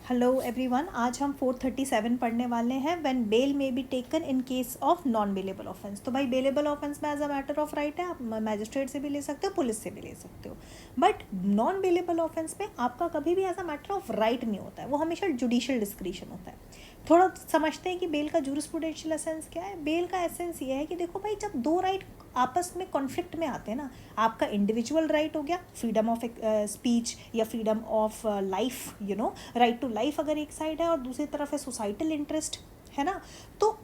Hello everyone, आज हम 437 पढ़ने वाले हैं when bail may be taken in case of non bailable offence. तो भाई बेलेबल ऑफेंस में as a matter of right है, आप मैजिस्ट्रेट से भी ले सकते हो, पुलिस से भी ले सकते हो। बट नॉन बेलेबल ऑफेंस में आपका कभी भी as a matter of right नहीं होता है, वो हमेशा जुडिशियल डिस्क्रिशन होता है। थोड़ा समझते हैं कि बेल का जूरिस्प्रूडेंशियल एसेंस क्या है। बेल का एसेंस ये है कि देखो भाई, जब दो राइट आपस में कॉन्फ्लिक्ट में आते हैं ना, आपका इंडिविजुअल राइट हो गया फ्रीडम ऑफ स्पीच या freedom of life, right to life अगर एक साइड है, और दूसरी तरफ है सोसाइटल इंटरेस्ट, है ना। तो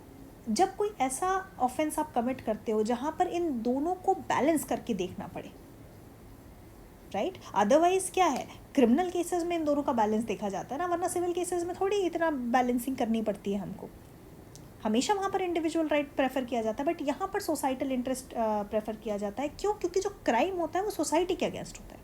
जब कोई ऐसा ऑफेंस आप कमिट करते हो जहाँ पर इन दोनों को बैलेंस करके देखना पड़े, राइट, अदरवाइज क्या है, क्रिमिनल केसेस में इन दोनों का बैलेंस देखा जाता है ना, वरना सिविल केसेस में थोड़ी इतना बैलेंसिंग करनी पड़ती है हमको। हमेशा वहाँ पर इंडिविजुअल राइट प्रेफर किया जाता है, बट यहाँ पर सोसाइटल इंटरेस्ट प्रेफर किया जाता है। क्यों? क्योंकि जो क्राइम होता है वो सोसाइटी के अगेंस्ट होता है।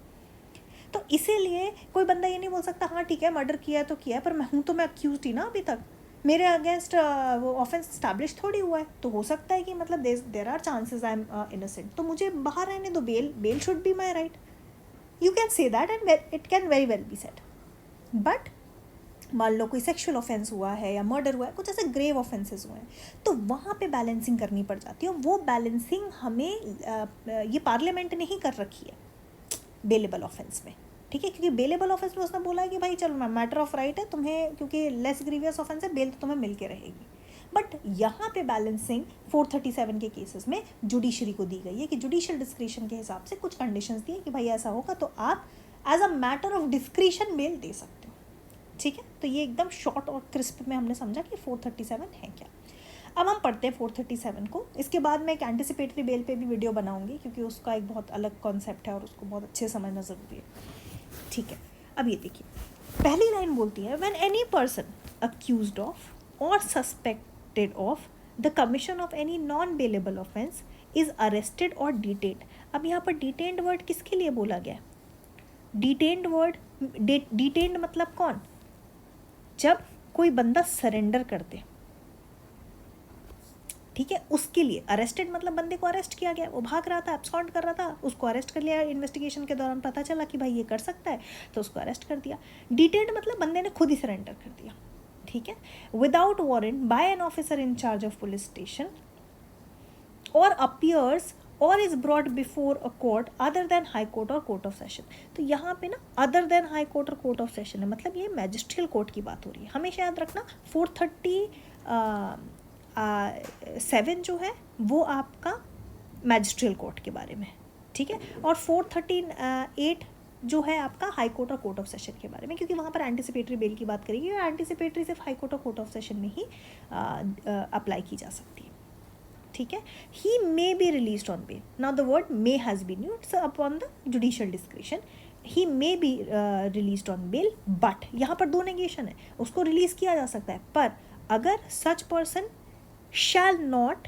तो इसीलिए कोई बंदा ये नहीं बोल सकता हाँ ठीक है मर्डर किया है तो किया है, पर मैं हूँ तो मैं अक्यूज ही ना, अभी तक मेरे अगेंस्ट वो ऑफेंस स्टैब्लिश थोड़ी हुआ है। तो हो सकता है कि मतलब there are chances I am innocent, तो मुझे बाहर रहने दो, bail should be my right. You can say that and it can very well be said. But मान लो कोई सेक्सुअल ऑफेंस हुआ है या मर्डर हुआ है, कुछ ऐसे ग्रेव ऑफेंसेस हुए हैं, तो वहाँ पे बैलेंसिंग करनी पड़ जाती है। वो बैलेंसिंग हमें ये पार्लियामेंट ने ही कर रखी है बेलेबल ऑफेंस में, ठीक है। क्योंकि बेलेबल ऑफेंस में उसने बोला है कि भाई चलो मैटर ऑफ राइट है तुम्हें, क्योंकि लेस ग्रीवियस ऑफेंस है, बेल तो तुम्हें मिल के रहेगी। बट यहाँ पे बैलेंसिंग 437 के केसेस में जुडिशरी को दी गई है कि जुडिशियल डिस्क्रिशन के हिसाब से कुछ कंडीशंस दिए कि भाई ऐसा होगा तो आप as a matter of discretion bail दे सकते हो, ठीक है। तो ये एकदम शॉर्ट और क्रिस्प में हमने समझा कि 437 है क्या। अब हम पढ़ते हैं 437 को। इसके बाद मैं एक एंटिसिपेटरी बेल पे भी वीडियो बनाऊंगी, क्योंकि उसका एक बहुत अलग कॉन्सेप्ट है और उसको बहुत अच्छे समझना ज़रूरी है, ठीक है। अब ये देखिए, पहली लाइन बोलती है when any person accused of और suspected of the commission of any non bailable offence is arrested और डिटेन्ड। अब यहाँ पर डिटेन्ड वर्ड किसके लिए बोला गया? डिटेन्ड वर्ड, डिटेन्ड मतलब कौन? जब कोई बंदा सरेंडर कर दे, ठीक है, उसके लिए। अरेस्टेड मतलब बंदे को अरेस्ट किया गया, वो भाग रहा था, एब्सकॉन्ड कर रहा था, उसको अरेस्ट कर लिया। इन्वेस्टिगेशन के दौरान पता चला कि भाई ये कर सकता है, तो उसको अरेस्ट कर दिया। डिटेन्ड मतलब बंदे ने खुद ही सरेंडर कर दिया, ठीक है, without warrant by an officer in charge of police station or appears or is brought before a court other than high court और कोर्ट ऑफ सेशन। तो यहाँ पे ना अदर देन हाई कोर्ट और कोर्ट ऑफ सेशन है, मतलब ये magisterial court की बात हो रही है। हमेशा याद रखना 437 जो है वो आपका मैजिस्ट्रियल कोर्ट के बारे में, ठीक है, और 438 जो है आपका हाई कोर्ट और कोर्ट ऑफ सेशन के बारे में, क्योंकि वहाँ पर एंटिसिपेटरी बेल की बात करेगी, और एंटिसिपेटरी सिर्फ हाई कोर्ट और कोर्ट ऑफ सेशन में ही अप्लाई की जा सकती है, ठीक है। He may be release on bail. Now the word may has been used, it's upon the judicial discretion. He may be release on bail, but यहाँ पर दो नेगेशन है, उसको रिलीज किया जा सकता है, पर अगर such person shall not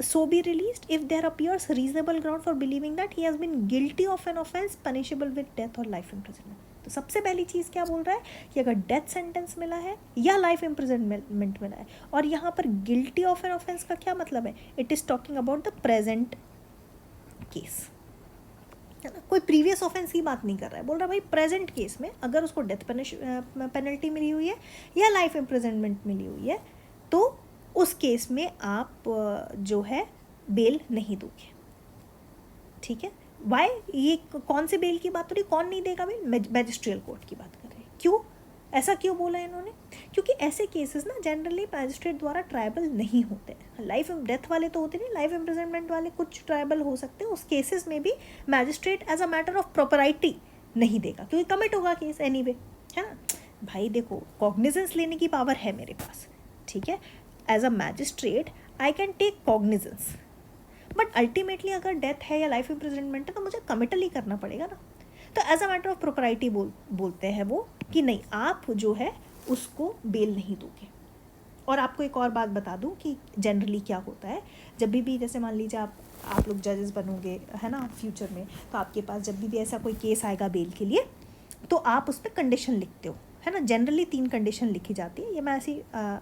so be released if there appears reasonable ground for believing that he has been guilty of an offense punishable with death or life imprisonment। तो सबसे पहली चीज़ क्या बोल रहा है कि अगर डेथ सेंटेंस मिला है या लाइफ इम्प्रिजनमेंट मिला है, और यहाँ पर गिल्टी ऑफ एन ऑफेंस का क्या मतलब है? It is talking about the present case, है ना। कोई प्रीवियस ऑफेंस की बात नहीं कर रहा है, बोल रहा है भाई प्रेजेंट केस में अगर उसको डेथ पेनल्टी मिली हुई है या लाइफ इम्प्रिजनमेंट मिली हुई है, तो उस केस में आप जो है बेल नहीं दोगे, ठीक है। वाई? ये कौन से बेल की बात हो रही, कौन नहीं देगा बेल? मैजिस्ट्रियल कोर्ट की बात कर रहे हैं। क्यों? ऐसा क्यों बोला इन्होंने? क्योंकि ऐसे केसेस ना जनरली मैजिस्ट्रेट द्वारा ट्रायबल नहीं होते हैं। लाइफ डेथ वाले तो होते नहीं, लाइफ इम्प्रिजनमेंट वाले कुछ ट्रायबल हो सकते हैं। उस केसेस में भी magistrate as a matter of propriety नहीं देगा, क्योंकि कमिट होगा केस एनीवे, है ना। भाई देखो, कॉग्निजेंस लेने की पावर है मेरे पास, ठीक है, as a magistrate I can take cognizance, but ultimately अगर डेथ है या लाइफ इम्प्रिजनमेंट है तो मुझे कमिटल ही करना पड़ेगा ना। तो as a matter of propriety बोलते हैं वो कि नहीं, आप जो है उसको बेल नहीं दोगे। और आपको एक और बात बता दूं कि जनरली क्या होता है, जब भी जैसे मान लीजिए आप लोग जजेस बनोगे, है ना, फ्यूचर में, तो आपके पास जब भी ऐसा कोई केस आएगा बेल के लिए, तो आप उस पर कंडीशन लिखते हो, है ना। जनरली 3 कंडीशन लिखी जाती है। ये मैं ऐसी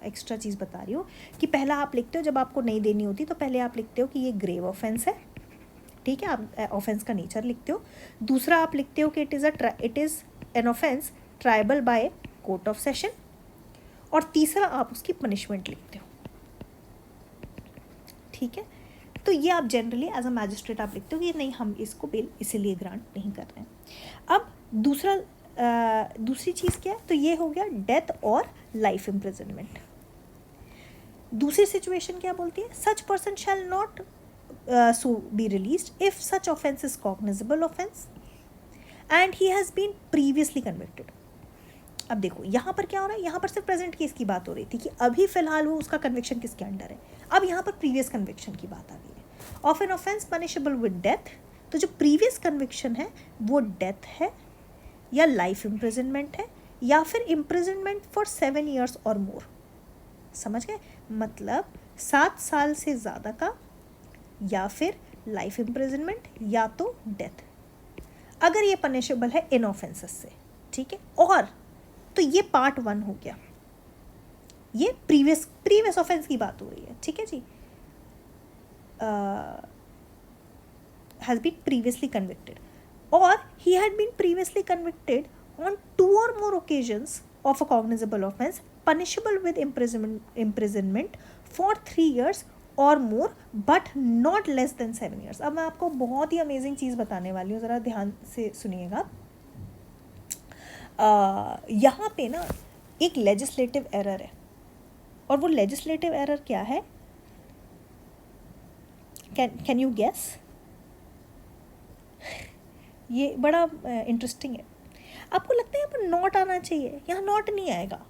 एक्स्ट्रा चीज़ बता रही हूँ कि पहला आप लिखते हो, जब आपको नहीं देनी होती तो पहले आप लिखते हो कि ये ग्रेव ऑफेंस है, ठीक है, आप ऑफेंस का नेचर लिखते हो। दूसरा आप लिखते हो कि it is an offence tribal by court of session, और तीसरा आप उसकी पनिशमेंट लिखते हो, ठीक है। तो ये आप जनरली एज अ मैजिस्ट्रेट आप लिखते हो कि नहीं, हम इसको बेल इसीलिए ग्रांट नहीं कर रहे हैं। अब दूसरी चीज़ क्या है, तो ये हो गया डेथ और लाइफ इम्प्रिजनमेंट। दूसरी सिचुएशन क्या बोलती है, such person shall not so be released if such offence is cognizable offence and he has been previously convicted. अब देखो यहाँ पर क्या हो रहा है, यहाँ पर सिर्फ प्रेजेंट केस की बात हो रही थी कि अभी फिलहाल वो उसका कन्विक्शन किसके अंडर है। अब यहाँ पर प्रीवियस कन्विक्शन की बात आ गई है। Of an offence punishable with death, तो जो प्रीवियस कन्विक्शन है वो डेथ है या लाइफ इम्प्रिजनमेंट है या फिर इम्प्रिजनमेंट फॉर 7 years और मोर। समझ गए, मतलब 7 साल से ज़्यादा का या फिर लाइफ इम्प्रिजनमेंट या तो डेथ, अगर ये पनिशेबल है इन ऑफेंसेस से, ठीक है। और तो ये पार्ट 1 हो गया, ये प्रीवियस ऑफेंस की बात हो रही है, ठीक है जी। Has been previously convicted or he had been previously convicted on 2 or more occasions of a cognizable offense punishable with imprisonment for 3 years or more but not less than 7 years। अब मैं आपको बहुत ही अमेजिंग चीज़ बताने वाली हूँ, ज़रा ध्यान से सुनिएगा। यहाँ पे ना एक लेजिस्लेटिव एरर है, और वो लेजिस्लेटिव एरर क्या है, कैन यू गेस? ये बड़ा इंटरेस्टिंग है। आपको लगता है यहाँ पर नॉट आना चाहिए, यहाँ नॉट नहीं आएगा,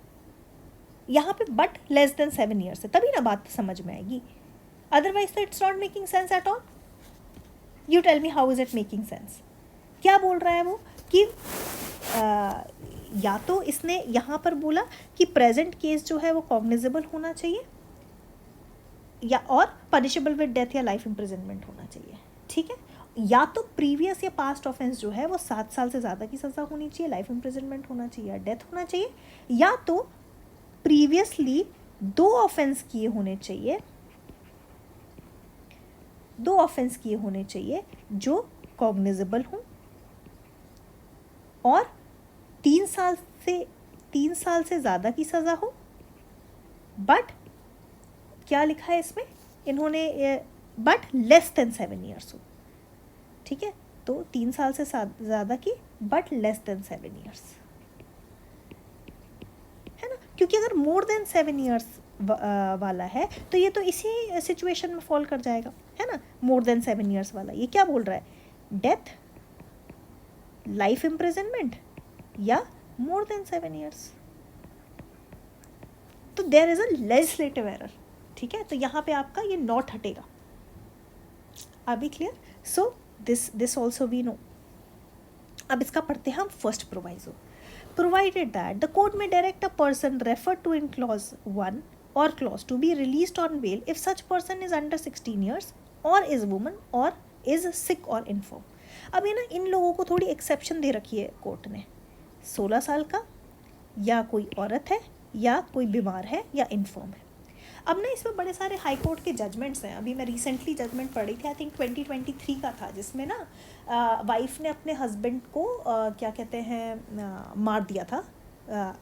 यहाँ पे बट लेस देन 7 years है, तभी ना बात समझ में आएगी, अदरवाइज तो it's not making sense at all. You tell me how is it making sense. क्या बोल रहा है वो कि या तो इसने यहाँ पर बोला कि प्रेजेंट केस जो है वो कॉग्निजेबल होना चाहिए या और पनिशेबल विद डेथ या लाइफ इम्प्रिजनमेंट होना चाहिए, ठीक है। या तो प्रीवियस या पास्ट ऑफेंस जो है वो 7 साल से ज़्यादा की सज़ा होनी चाहिए, लाइफ इम्प्रिजनमेंट होना चाहिए या डेथ होना चाहिए, या तो प्रीवियसली 2 ऑफेंस किए होने चाहिए, 2 ऑफेंस किए होने चाहिए जो कॉग्निजेबल हों, और 3 साल से ज़्यादा की सज़ा हो, बट क्या लिखा है इसमें इन्होंने, बट लेस देन 7 years हो, ठीक है। तो 3 साल से ज़्यादा की बट लेस देन 7 years, है ना, क्योंकि अगर मोर देन 7 years वाला है तो ये तो इसी सिचुएशन में फॉल कर जाएगा, है ना। मोर देन 7 years वाला ये क्या बोल रहा है, डेथ, लाइफ इम्प्रिजनमेंट या मोर देन 7 years। तो there is a legislative error, ठीक है। तो यहाँ पे आपका ये नॉट हटेगा। Are be clear? So this also we know. अब इसका पढ़ते हैं हम first proviso. Provided that the court may direct a person refer to in clause 1 और clause 2 be released on bail if such person is under 16 years और is woman और is sick और inform. अब ये ना इन लोगों को थोड़ी एक्सेप्शन दे रखी है कोर्ट ने, 16 साल का या कोई औरत है या कोई बीमार है या इन्फॉर्म है। अब ना इसमें बड़े सारे हाई कोर्ट के जजमेंट्स हैं। अभी मैं रिसेंटली जजमेंट पढ़ी थी, आई थिंक 2023 का था, जिसमें ना वाइफ ने अपने हस्बैंड को क्या कहते हैं मार दिया था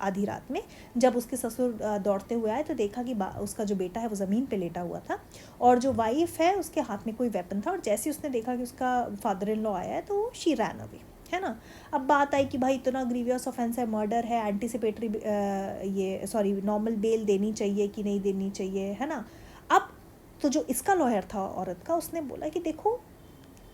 आधी रात में। जब उसके ससुर दौड़ते हुए आए तो देखा कि उसका जो बेटा है वो ज़मीन पे लेटा हुआ था और जो वाइफ है उसके हाथ में कोई वेपन था, और जैसे उसने देखा कि उसका फादर इन लॉ आया है तो शी रैन अवे, है ना। अब बात आई कि भाई इतना ग्रीवियस ऑफेंस है, मर्डर है, एंटीसिपेटरी नॉर्मल बेल देनी चाहिए कि नहीं देनी चाहिए, है ना। अब तो जो इसका लॉयर था औरत का, उसने बोला कि देखो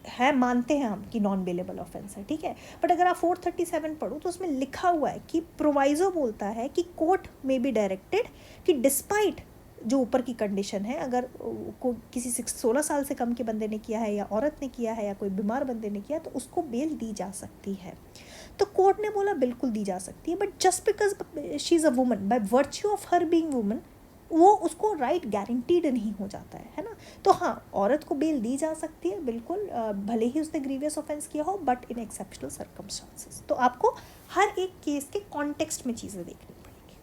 है, मानते हैं हम कि नॉन बेलेबल ऑफेंस है, ठीक है, बट अगर आप 437 पढ़ो तो उसमें लिखा हुआ है कि प्रोवाइजो बोलता है कि कोर्ट में बी डायरेक्टेड कि डिस्पाइट जो ऊपर की कंडीशन है, अगर को किसी 16 साल से कम के बंदे ने किया है या औरत ने किया है या कोई बीमार बंदे ने किया तो उसको बेल दी जा सकती है। तो कोर्ट ने बोला बिल्कुल दी जा सकती है, but just because she is a woman, by virtue of her being woman, वो उसको राइट गारंटीड नहीं हो जाता है ना। तो हाँ, औरत को बेल दी जा सकती है बिल्कुल, भले ही उसने ग्रीवियस ऑफेंस किया हो, बट इन एक्सेप्शनल सर्कमस्टांसेस। तो आपको हर एक केस के कॉन्टेक्स्ट में चीज़ें देखनी पड़ेगी,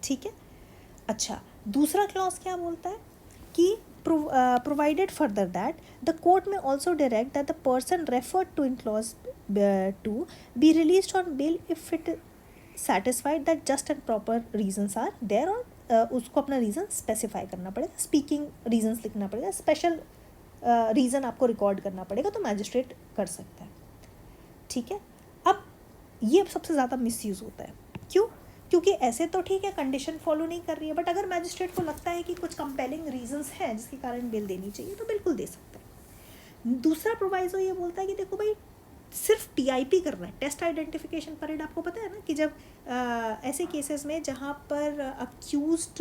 ठीक है। अच्छा, दूसरा क्लॉज क्या बोलता है कि provided further that the court may also direct that the person referred to in clause two be released on bail if it satisfied that just and proper reasons are there, और उसको अपना reason specify करना पड़ेगा, speaking reasons लिखना पड़ेगा, special reason आपको record करना पड़ेगा, तो मैजिस्ट्रेट कर सकता है। ठीक है, अब ये सबसे ज़्यादा मिसयूज़ होता है। क्यों? क्योंकि ऐसे तो ठीक है कंडीशन फॉलो नहीं कर रही है, बट अगर मैजिस्ट्रेट को लगता है कि कुछ कंपेलिंग रीजंस हैं जिसके कारण बेल देनी चाहिए तो बिल्कुल दे सकता है। दूसरा प्रोवाइजो ये बोलता है कि देखो भाई सिर्फ टीआईपी करना है, टेस्ट आइडेंटिफिकेशन परेड। आपको पता है ना कि जब ऐसे केसेस में जहाँ पर अक्यूज्ड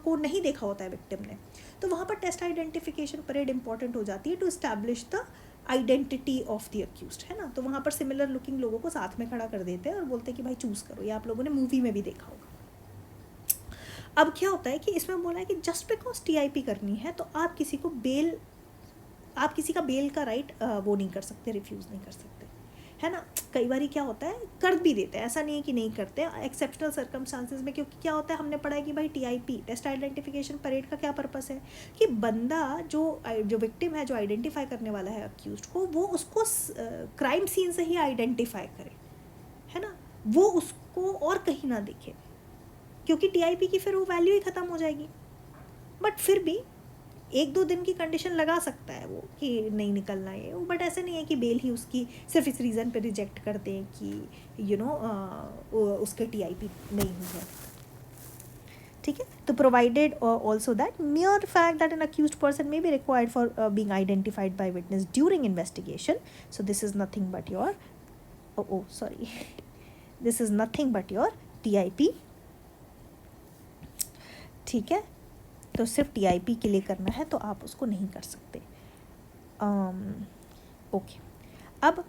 को नहीं देखा होता है विक्टिम ने, तो वहाँ पर टेस्ट आइडेंटिफिकेशन परेड इंपॉर्टेंट हो जाती है to establish the identity of the accused, है ना। तो वहाँ पर सिमिलर लुकिंग लोगों को साथ में खड़ा कर देते हैं और बोलते हैं कि भाई चूज़ करो। ये आप लोगों ने मूवी में भी देखा होगा। अब क्या होता है कि इसमें बोला है कि जस्ट बिकॉज टीआईपी करनी है तो आप किसी का बेल का राइट वो नहीं कर सकते, रिफ्यूज़ नहीं कर सकते, है ना। कई बार क्या होता है कर भी देते हैं, ऐसा नहीं है कि नहीं करते, एक्सेप्शनल सर्कमस्टांसेस में। क्योंकि क्या होता है, हमने पढ़ा है कि भाई टीआईपी, टेस्ट आइडेंटिफिकेशन परेड का क्या पर्पस है कि बंदा जो विक्टिम है, जो आइडेंटिफाई करने वाला है अक्यूज्ड को, वो उसको क्राइम सीन से ही आइडेंटिफाई करे, है ना, वो उसको और कहीं ना देखे, क्योंकि टीआईपी की फिर वो वैल्यू ही ख़त्म हो जाएगी। बट फिर भी 1-2 दिन की कंडीशन लगा सकता है वो कि नहीं निकलना है, बट ऐसे नहीं है कि बेल ही उसकी सिर्फ इस रीज़न पे रिजेक्ट कर दें कि उसके टीआईपी नहीं हुई है। ठीक है, तो provided also that mere fact that an accused person may be required for being identified by witness during investigation, so this is nothing but your this is nothing but your TIP. ठीक है, तो सिर्फ TIP के लिए करना है तो आप उसको नहीं कर सकते। ओके, अब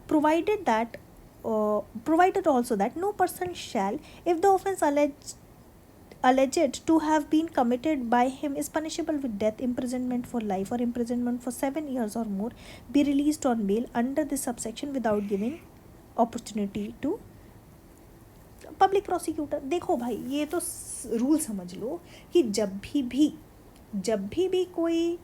provided also that no person shall, if the offence alleged to have been committed by him is punishable with death, imprisonment for life, or imprisonment for 7 years or more, be released on bail under this subsection without giving opportunity to public prosecutor. देखो भाई, ये तो rule समझ लो कि जब भी कोई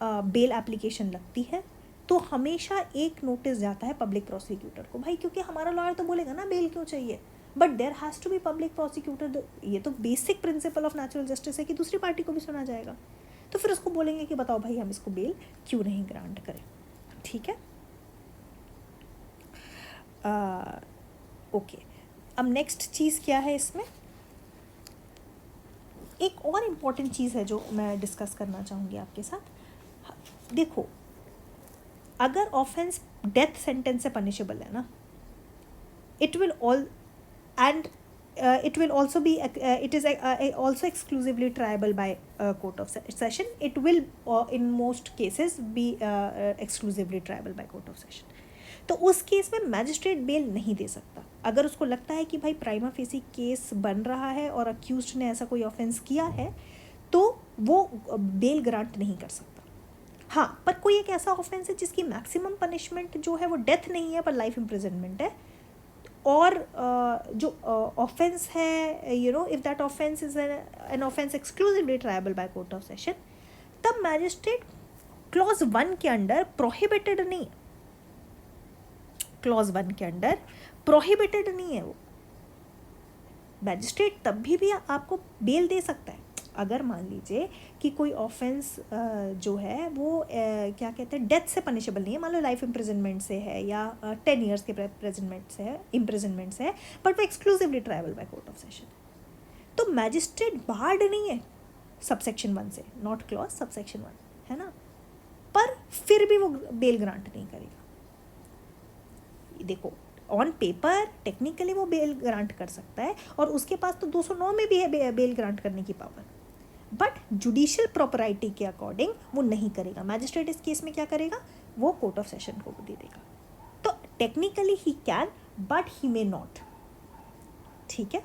bail application लगती है तो हमेशा एक नोटिस जाता है पब्लिक प्रोसिक्यूटर को, भाई क्योंकि हमारा लॉयर तो बोलेगा ना बेल क्यों चाहिए, but there has to be public prosecutor. ये तो basic principle of natural justice है कि दूसरी पार्टी को भी सुना जाएगा, तो फिर उसको बोलेंगे कि बताओ भाई हम इसको बेल क्यों नहीं ग्रांट करें। ठीक है, ओके, अब नेक्स्ट चीज़ क्या है इसमें, एक और इम्पॉर्टेंट चीज़ है जो मैं डिस्कस करना चाहूँगी आपके साथ। देखो, अगर ऑफेंस डेथ सेंटेंस से पनिशेबल है ना, it will also be it is also exclusively triable by court of session. It will in most cases be exclusively triable by court of session. तो उस केस में मैजिस्ट्रेट बेल नहीं दे सकता। अगर उसको लगता है कि भाई प्राइमा फेसी केस बन रहा है और अक्यूज्ड ने ऐसा कोई ऑफेंस किया है तो वो बेल ग्रांट नहीं कर सकता। हाँ, पर कोई एक ऐसा ऑफेंस है जिसकी मैक्सिमम पनिशमेंट जो है वो डेथ नहीं है पर लाइफ इम्प्रिजनमेंट है, और जो ऑफेंस है if that offence is an offence exclusively tribal by court of session, तब मैजिस्ट्रेट क्लॉज 1 के अंडर प्रोहिबिटेड नहीं, क्लॉज 1 के अंडर प्रोहिबिटेड नहीं है वो। मैजिस्ट्रेट तब भी आपको बेल दे सकता है अगर मान लीजिए कि कोई ऑफेंस जो है वो क्या कहते हैं डेथ से पनिशेबल नहीं है, मान लो लाइफ इम्प्रिजनमेंट से है या 10 ईयर्स के इम्प्रिजनमेंट से है, बट वो exclusively tribal by court of session, तो मैजिस्ट्रेट बार्ड नहीं है सबसेक्शन 1 से, नॉट क्लॉज सबसेक्शन 1, है ना, पर फिर भी वो बेल ग्रांट नहीं करेगा। देखो, ऑन पेपर टेक्निकली वो बेल ग्रांट कर सकता है और उसके पास तो 209 में भी है बेल ग्रांट करने की पावर, बट जुडिशियल प्रॉपराइटी के अकॉर्डिंग वो नहीं करेगा। मैजिस्ट्रेट इस केस में क्या करेगा, वो कोर्ट ऑफ सेशन को दे देगा। तो technically he can but he may not. ठीक है,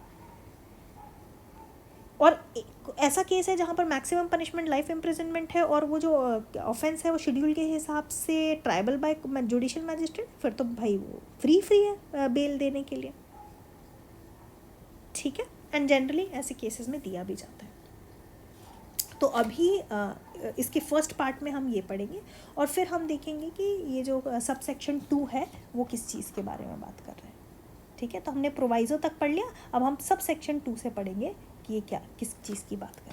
और ऐसा केस है जहाँ पर मैक्सिमम पनिशमेंट लाइफ इम्प्रिजनमेंट है और वो जो ऑफेंस है वो शेड्यूल के हिसाब से ट्राइबल बाय जुडिशियल मैजिस्ट्रेट, फिर तो भाई वो फ्री है बेल देने के लिए। ठीक है, एंड जनरली ऐसे केसेस में दिया भी जाता है। तो अभी इसके फर्स्ट पार्ट में हम ये पढ़ेंगे और फिर हम देखेंगे कि ये जो सब सेक्शन 2 है वो किस चीज़ के बारे में बात कर रहे हैं। ठीक है, तो हमने प्रोवाइज़ो तक पढ़ लिया, अब हम सब सेक्शन 2 से पढ़ेंगे कि ये क्या किस चीज़ की बात कर रहे हैं।